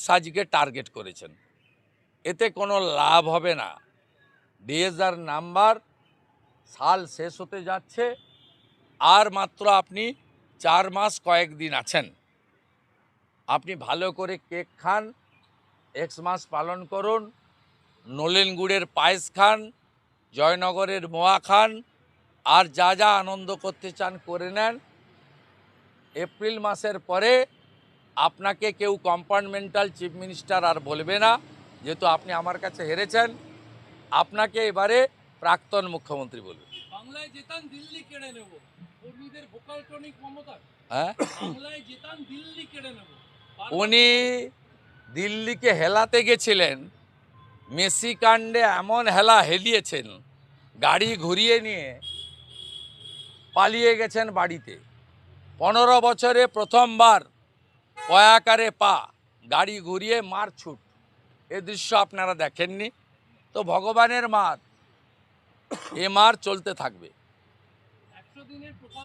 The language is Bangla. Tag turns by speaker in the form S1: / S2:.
S1: সাজিকে টার্গেট করেছেন, এতে কোনো লাভ হবে না। ডিএসআর নাম্বার সাল শেষ হতে যাচ্ছে, আর মাত্র আপনি 4 মাস কয়েকদিন আছেন। আপনি ভালো করে কেক খান, এক্সমাস পালন করুন, নলেন গুড়ের পায়েস খান, জয়নগরের মোয়া খান, আর যা যা আনন্দ করতে চান করে নেন। এপ্রিল মাসের পরে আপনাকে কেউ কম্পার্টমেন্টাল চিফ মিনিস্টার আর বলবে না, যেহেতু আপনি আমার কাছে হেরেছেন। আপনাকে এবারে প্রাক্তন মুখ্যমন্ত্রী বলবে।
S2: বাংলায় জেতান দিল্লি কেড়ে নেব, কর্মীদের ভোকাল টনিক মমতা।
S1: হ্যাঁ,
S2: বাংলায় জেতান দিল্লি কেড়ে নেব।
S1: উনি দিল্লিকে হেলাতে গেছিলেন, মেসি কাণ্ডে এমন হেলা হেলিয়েছেন, গাড়ি ঘুরিয়ে নিয়ে পালিয়ে গেছেন বাড়িতে। 15 বছরে প্রথমবার কয়াকারে পা, গাড়ি ঘুরিয়ে মারছুট, এ দৃশ্য আপনারা দেখেননি। তো ভগবানের মার, এ মার চলতে থাকবে।
S2: 100 দিনের